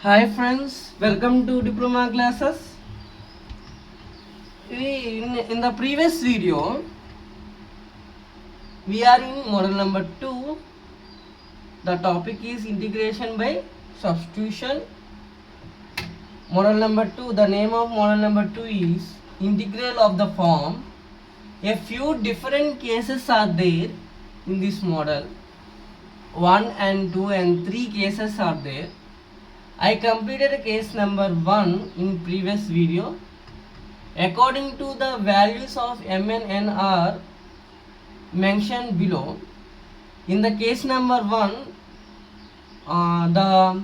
Hi friends, welcome to diploma classes. In the previous video, we are in model number 2. The topic is integration by substitution. Model number 2, the name of model number 2 is integral of the form. A few different cases are there in this model. 1 and 2 and 3 cases are there. I completed case number 1 in previous video. According to the values of m and n are mentioned below, in the case number 1, the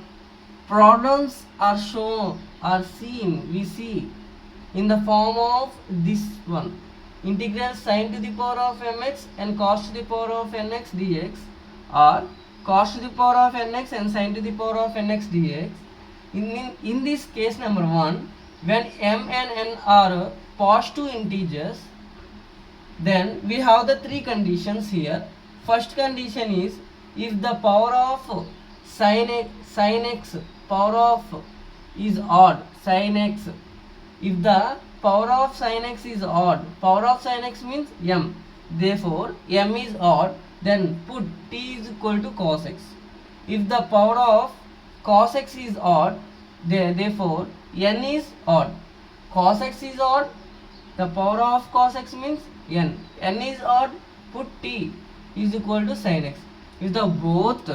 problems are shown or seen, we see in the form of this one, integral sin to the power of mx and cos to the power of nx dx, or cos to the power of nx and sin to the power of nx dx. In this case number 1, when m and n are positive integers, then we have the three conditions here. First condition is if the power of sin x power of is odd, sin x, if the power of sin x is odd, power of sin x means m, therefore m is odd, then put t is equal to cos x. If the power of cos x is odd, therefore n is odd. Cos x is odd, the power of cos x means n. N is odd, put t is equal to sin x. If the both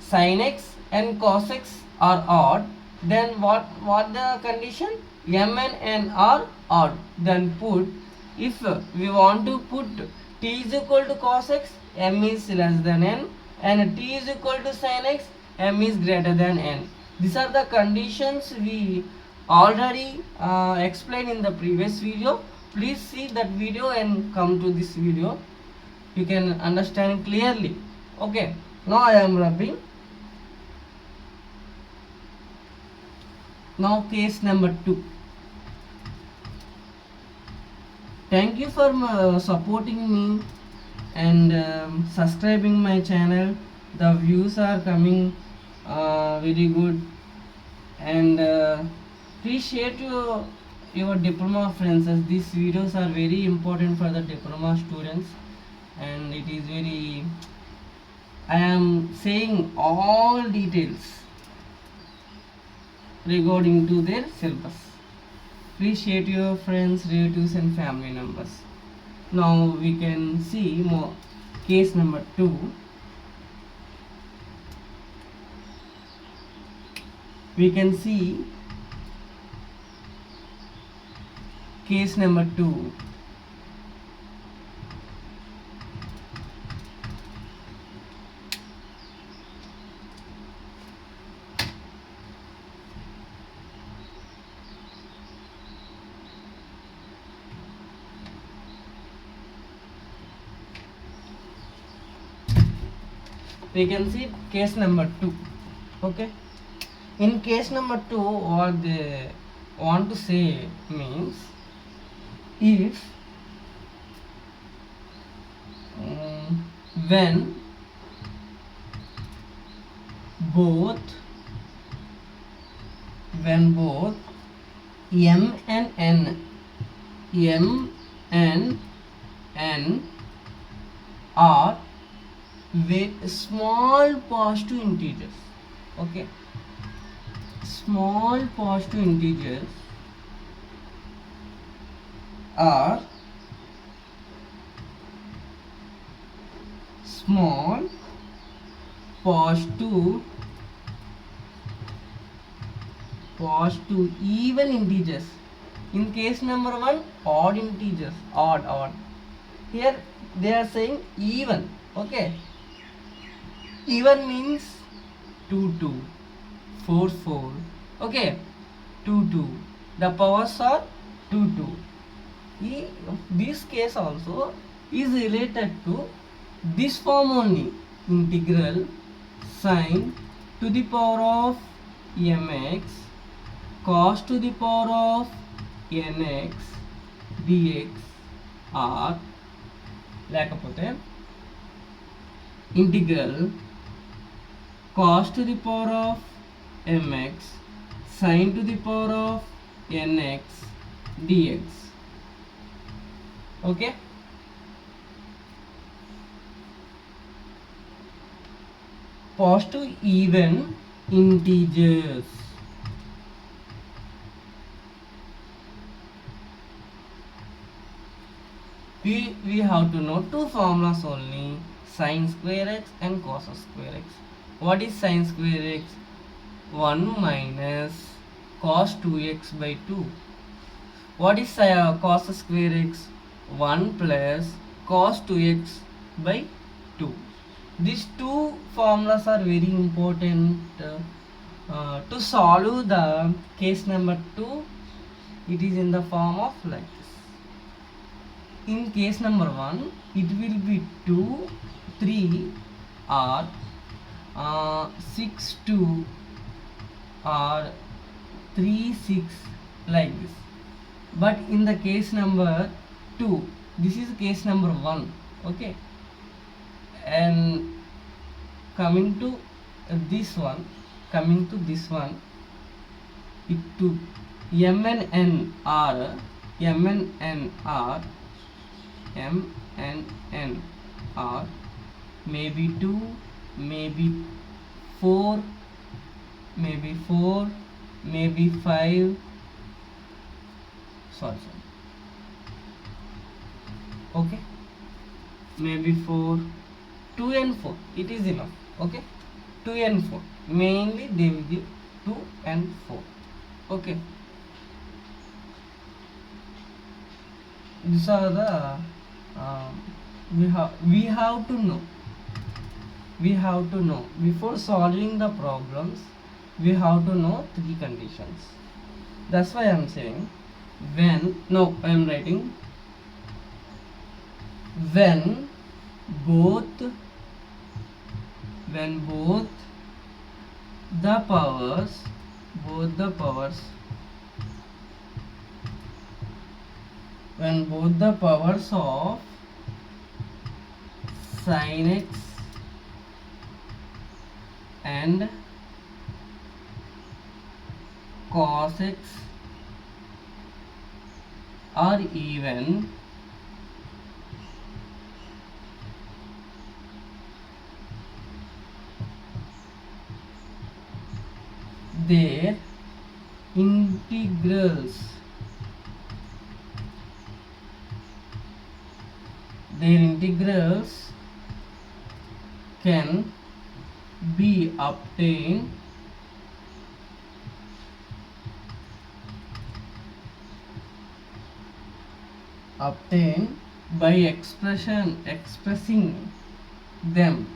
sin x and cos x are odd, then what the condition? M and n are odd. Then put, if we want to put t is equal to cos x, m is less than n, and t is equal to sin x, m is greater than n. These are the conditions we already explained in the previous video. Please see that video and come to this video. You can understand clearly. Okay, now I am rubbing. Now case number 2. Thank you for supporting me and subscribing my channel. The views are coming very good, and please share to your diploma friends, as these videos are very important for the diploma students, and it is very, I am saying all details regarding to their syllabus. Please share to your friends, relatives and family members. Now we can see more case number 2. We can see case number 2. We can see case number 2. Okay. In case number 2, what they want to say means, if when both m and n are small positive integers. Okay, small positive integers are small positive even integers. In case number 1, odd integers, odd. Here they are saying even. Okay, even means 2, 4. Okay, 2. The powers are 2. This case also is related to this form only, integral sin to the power of mx cos to the power of nx dx, or లేకపోతే integral cos to the power of mx sin to the power of nx dx. Okay, positive even integers. We have to know two formulas only, sin square x and cos square x. What is sin square x? 1 minus cos 2x by 2. What is cos square x? 1 plus cos 2x by 2. These two formulas are very important to solve the case number 2. It is in the form of like this. In case number 1, it will be 2, 3 or 6, 2 or 3, 6 like this. But in the case number 2, this is case number 1. Okay, and coming to this one, it took m and n are maybe 2, maybe 4, maybe 5. Sorry. Okay, maybe 4, 2 and 4. It is enough. Okay, 2 and 4. Mainly they will give 2 and 4. Okay, these are the we have to know before solving the problems. We have to know 3 conditions. That's why I am saying I am writing when both the powers of sin x and cos x are even, their integrals can be obtained by expressing them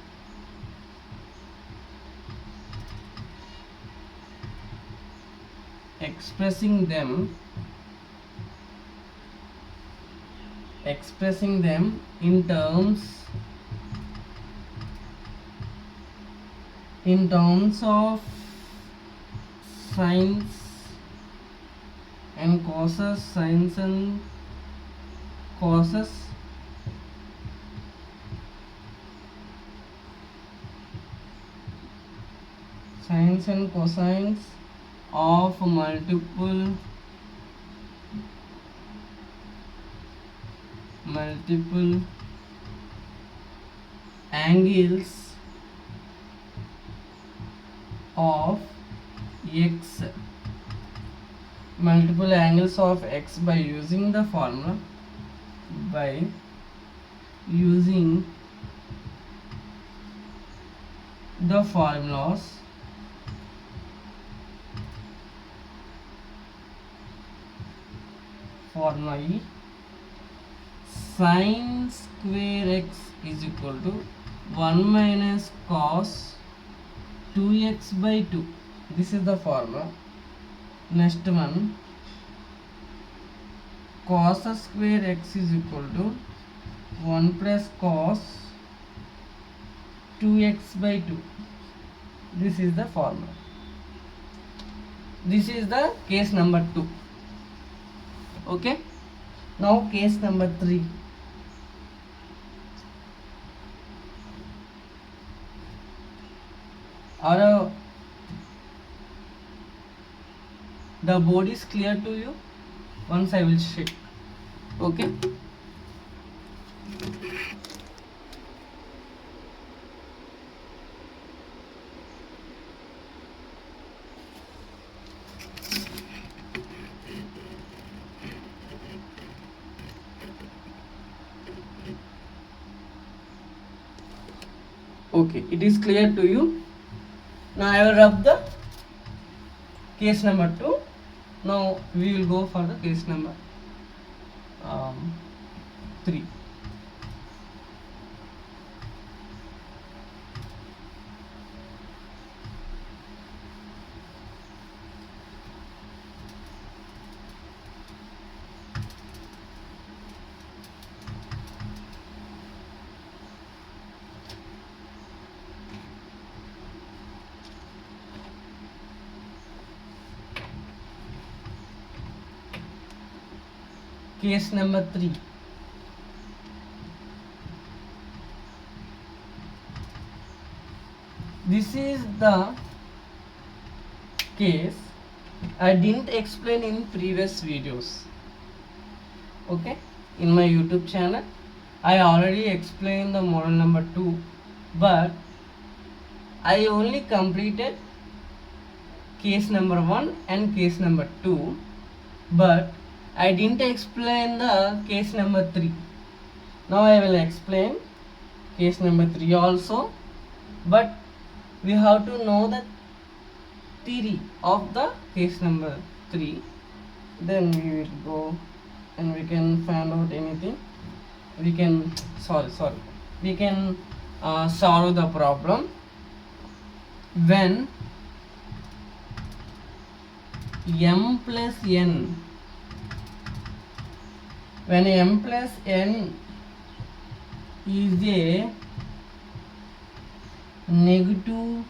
in terms of sines and causes, sines and causes, sines and cosines of multiple angles of x, by using the formula, formulas E. Sin square x is equal to 1 minus cos 2x by 2. This is the formula. Next one, cos square x is equal to 1 plus cos 2x by 2. This is the formula. This is the case number 2. Okay, now case number 3. Or the board is clear to you? Once I will check. Okay. Okay, it is clear to you. Now I will rub the case number 2. Now we will go for the case number 3. Case number 3. This is the case I didn't explain in previous videos. Okay, in my YouTube channel I already explained the model number 2, but I only completed case number 1 and case number 2, but I didn't explain the case number 3. Now I will explain case number 3 also, but we have to know the theory of the case number 3. Then we will go and we can find out anything. We can we can solve the problem when m plus n, when m plus n is a negative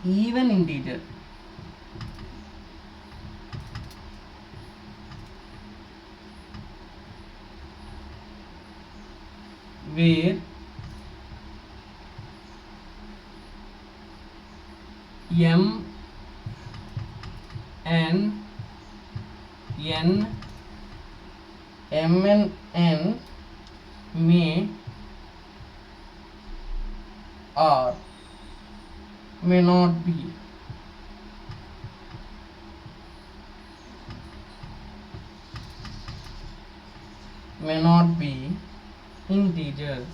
even integer, where m and n, m and n may or may not be integers.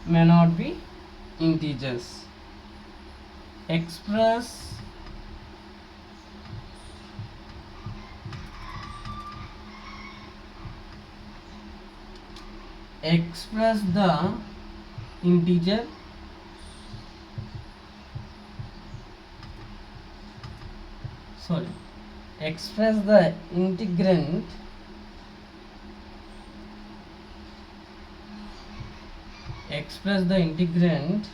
May not be integers. Express the integer express the integrand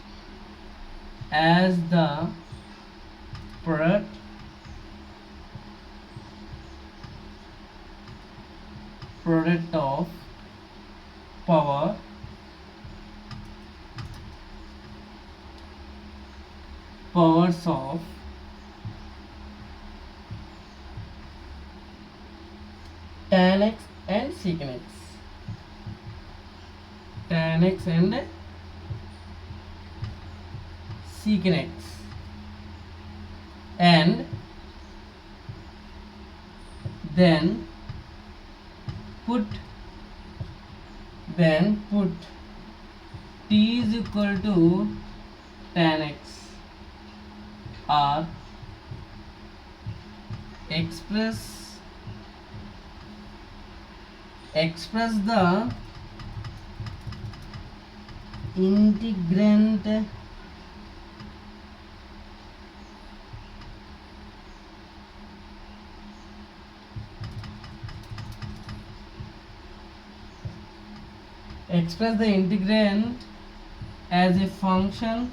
as the product of powers of tan x and secant x. Tan x and secant x, and then put t is equal to tan x, or express the integrand as a function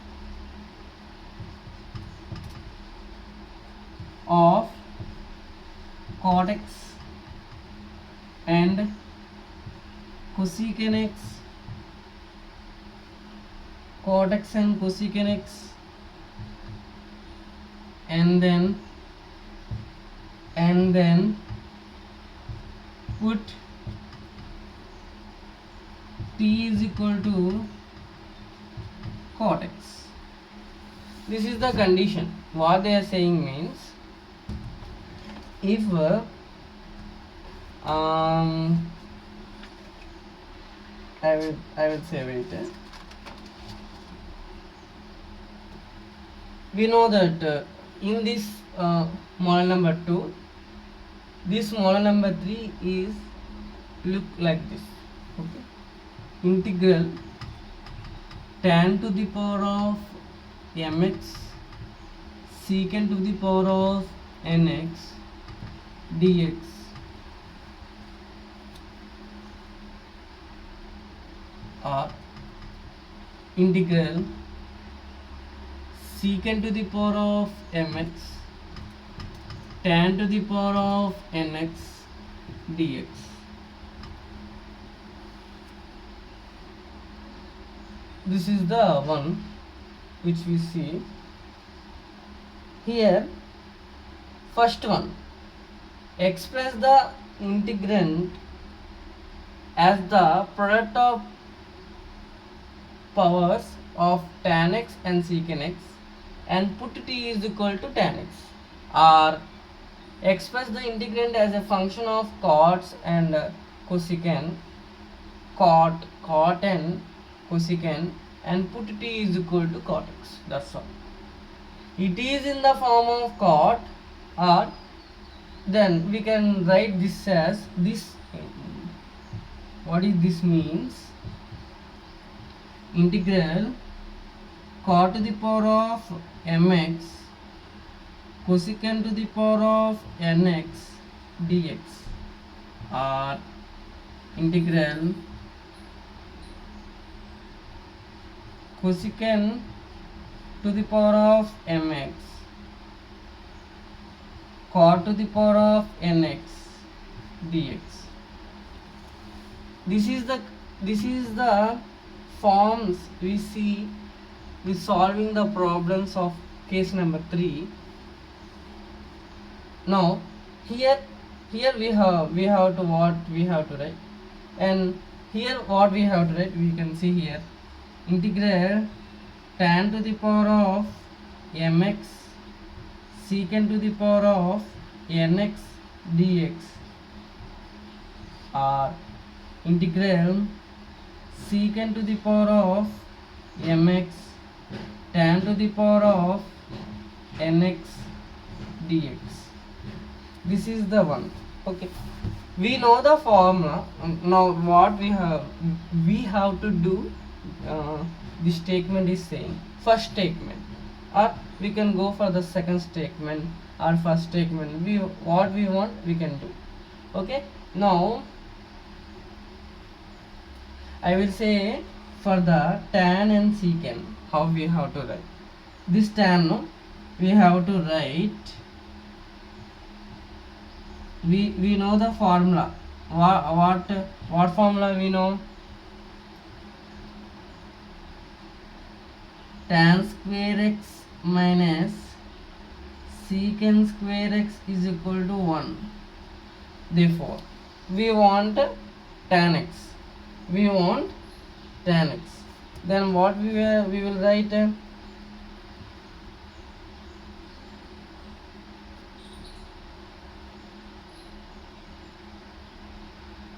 of cot x and cosecant x cot x and cosecant x, and then put t is equal to cot x. This is the condition. What they are saying means, if I will say wait. We know that in this model number 2, this model number 3 is look like this. Okay. Integral tan to the power of mx secant to the power of nx dx or integral secant to the power of mx tan to the power of nx dx. This is the one which we see here. First one, express the integrand as the product of powers of tan x and secant x and put t is equal to tan x, or express the integrand as a function of cots and cosecant, cot and cosecant, and put t is equal to cot x. That's all. It is in the form of cot, or then we can write this as this. What is this means? Integral cot to the power of mx cosecant to the power of nx dx, or integral cosecant to the power of mx cot to the power of nx dx. This is the forms we see with solving the problems of case number 3. Now here we have to what we have to write, and here what we have to write, we can see here integral tan to the power of mx secant to the power of nx dx, or integral secant to the power of mx tan to the power of nx dx. This is the one. Okay, we know the formula. Now what we have to do, this statement is saying first statement, or we can go for the second statement or first statement. What we want we can do. Okay, now I will say for the tan and secant how we have to write. This tan, no, we have to write, we know the formula. What formula we know? Tan square x minus secant square x is equal to 1. Therefore we want tan x, then what we will write,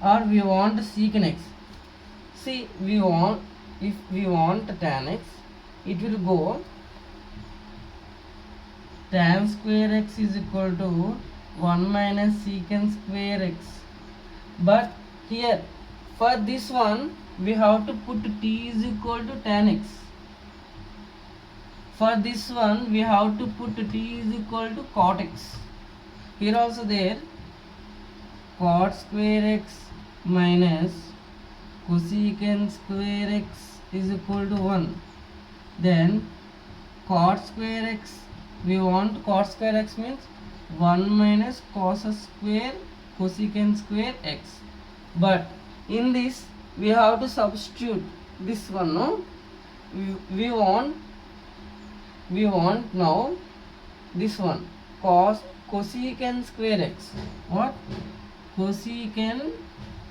or we want secant x. See, if we want tan x, it will go tan square x is equal to 1 minus secant square x. But here for this one we have to put t is equal to tan x. For this one we have to put t is equal to cot x. Here also there cot square x minus cosecant square x is equal to 1. Then cot square x, we want cot square x means 1 minus cos square cosecant square x. But in this we have to substitute this one, no? we want now this one, cosecant square x. What? Cosecant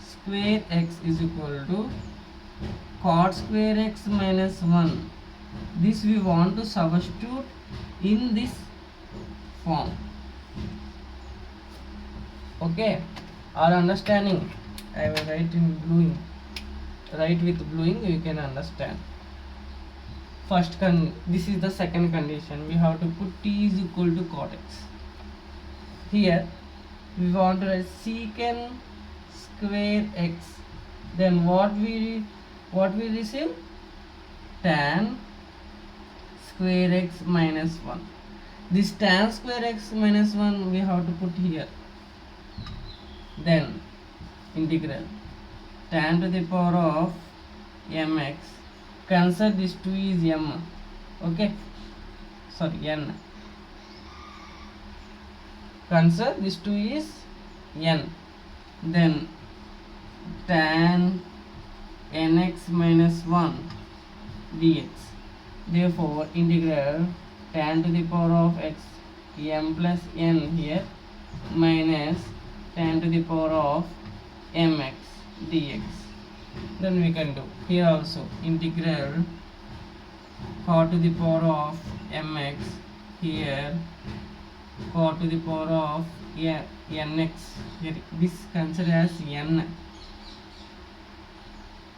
square x is equal to cot square x minus 1. This we want to substitute in this form. Okay, our understanding, I will write in bluing, write with bluing, you can understand. This is the second condition. We have to put t is equal to cot x. Here we want to write secant square x. Then what we receive? Tan square x minus 1. This tan square x minus 1 we have to put here. Then integral tan to the power of mx. Consider this 2 is m. Okay, sorry, n. Consider this 2 is n. Then tan nx minus 1 dx. Therefore integral tan to the power of x m plus n here minus tan to the power of mx dx. Then we can do here also integral cot to the power of mx, here cot to the power of nx, here this consider as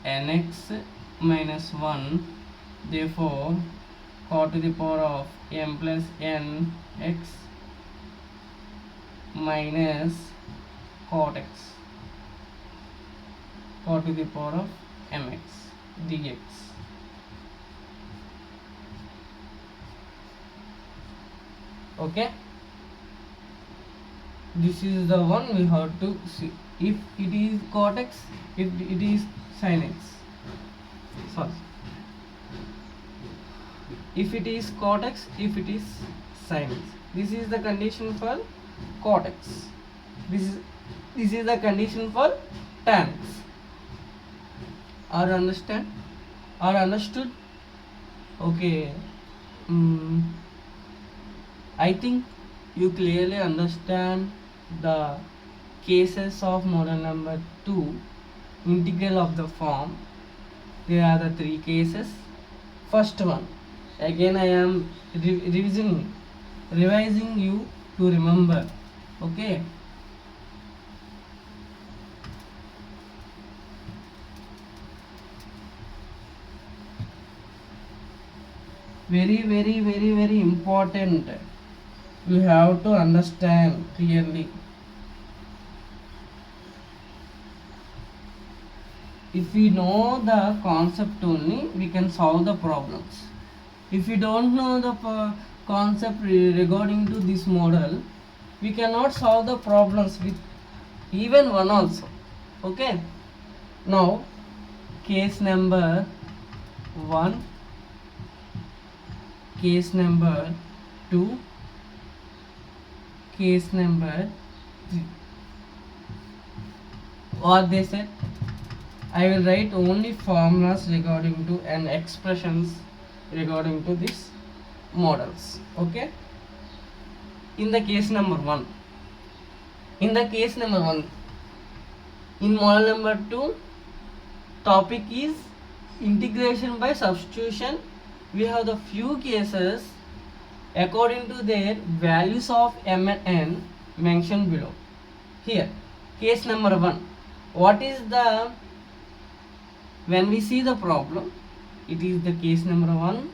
nx minus 1. Therefore cot to the power of m plus n x minus cot x, cot to the power of mx dx. Okay, this is the one we have to see. If it is cot x, if it is sin x, sorry, if it is cot x, if it is sin x. This is the condition for cot x. This is the condition for tan x. Are understood? Okay. I think you clearly understand the cases of model number 2, integral of the form. There are the 3 cases. First one, again I am revising you to remember. Okay, very important. You have to understand clearly. If we know the concept only, we can solve the problems. If we don't know the concept regarding to this model, we cannot solve the problems with even one also. Okay, now case number 1, case number 2, case number 3. What they said, I will write only formulas regarding to and expressions regarding to these models. Okay, in the case number 1, in model number 2, topic is integration by substitution. We have the few cases according to their values of m and n mentioned below. Here case number 1, what is the, when we see the problem, it is the case number 1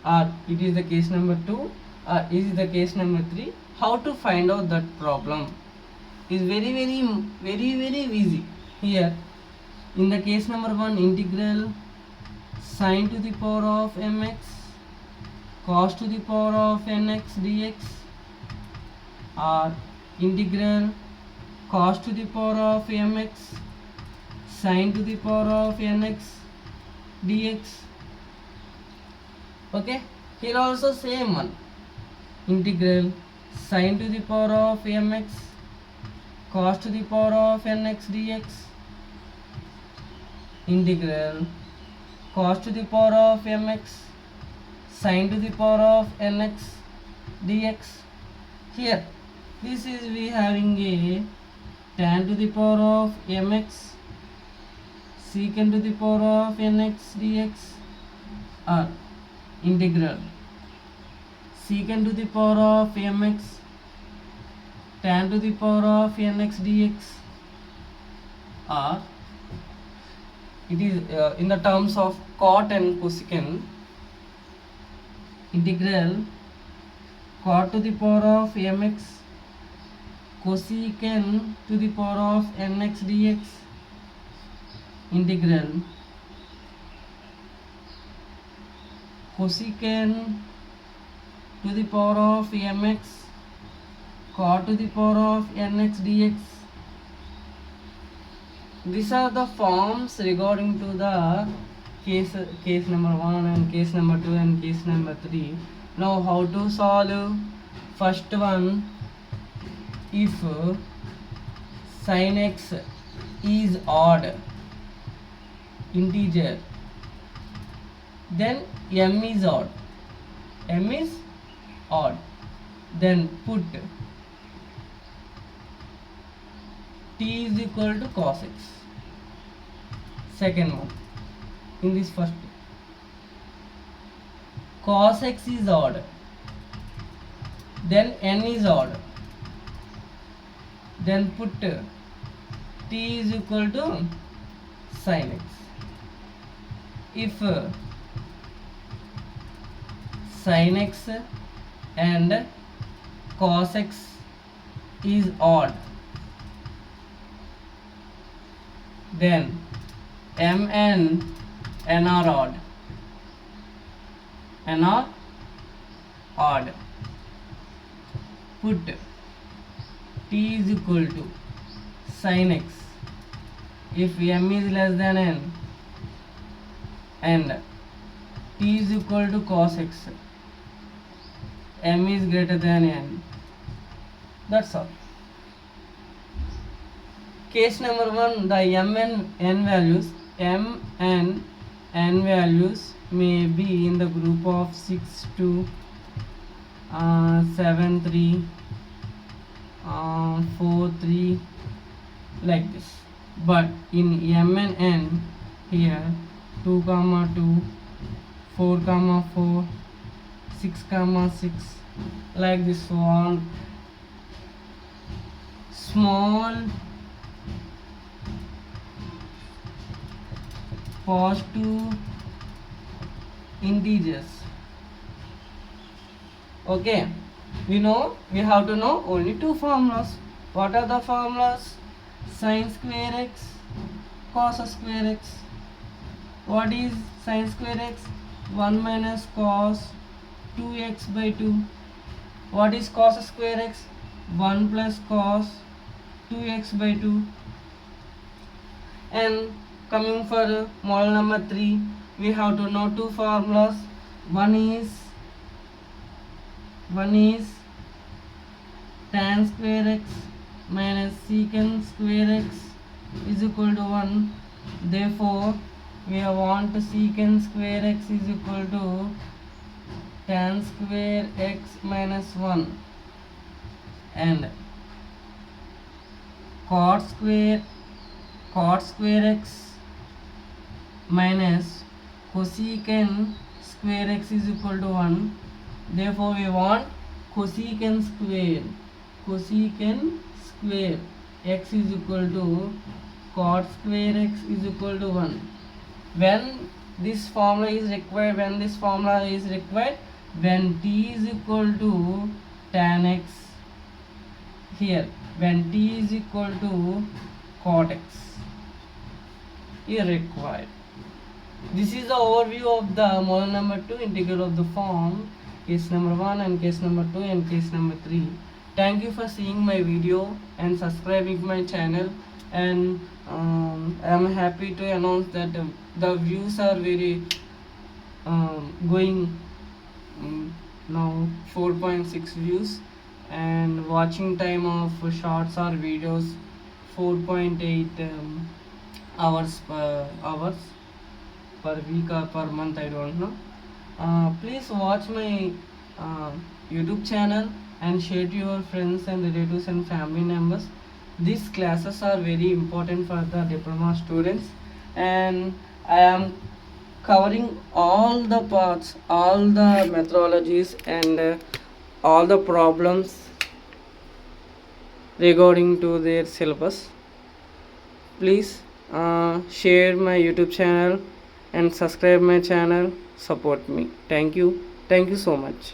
or it is the case number 2 or is it the case number 3. How to find out that problem is very easy. Here in the case number 1, integral sin to the power of mx cos to the power of nx dx, or integral cos to the power of mx sin to the power of nx dx. Okay, here also same one, integral sin to the power of mx cos to the power of nx dx, integral cos to the power of mx sin to the power of nx dx. Here this is we having a tan to the power of mx secant to the power of nx dx, or integral secant to the power of mx tan to the power of nx dx, or it is in the terms of cot and cosecant, integral cot to the power of mx cosecant to the power of nx dx, integral cosecant to the power of mx cot to the power of nx dx. These are the forms regarding to the case number 1 and case number 2 and case number 3. Now how to solve? First one, if sin x is odd integer, then m is odd, then put t is equal to cos x. Second one, in this first, cos x is odd, then n is odd, then put t is equal to sin x. If sin x and cos x is odd, then m and n are odd, put t is equal to sin x if m is less than n, and t is equal to cos x, m is greater than n. That's all. Case number 1, the m and n values may be in the group of 6 to 7 3 4 3 like this, but in m and n here 2 comma 2 4 comma 4 6 comma 6 like this one, small positive integers. Okay, we have to know only two formulas. What are the formulas? Sin square x, cos square x. What is sin square x? 1 minus cos 2x by 2. What is cos square x? 1 plus cos 2x by 2. And coming for model number 3, we have to know two formulas. One is tan square x minus secant square x is equal to 1. Therefore, we want secant square x is equal to tan square x minus 1, and cot square x minus cosecant square x is equal to 1. Therefore, we want cosecant square x is equal to cot square x is equal to 1. When this formula is required, when t is equal to tan x, here when t is equal to cot x is required. This is the overview of the model number 2 integral of the form, case number 1 and case number 2 and case number 3. Thank you for seeing my video and subscribing my channel, and I am happy to announce that the views are very going now 4.6 views, and watching time of shorts or videos 4.8 hours. per week or per month, I don't know. Please watch my YouTube channel and share to your friends and relatives and family members. These classes are very important for the diploma students, and I am covering all the parts, all the methodologies, and all the problems regarding to their syllabus. Please share my YouTube channel and subscribe my channel. Support me. Thank you so much.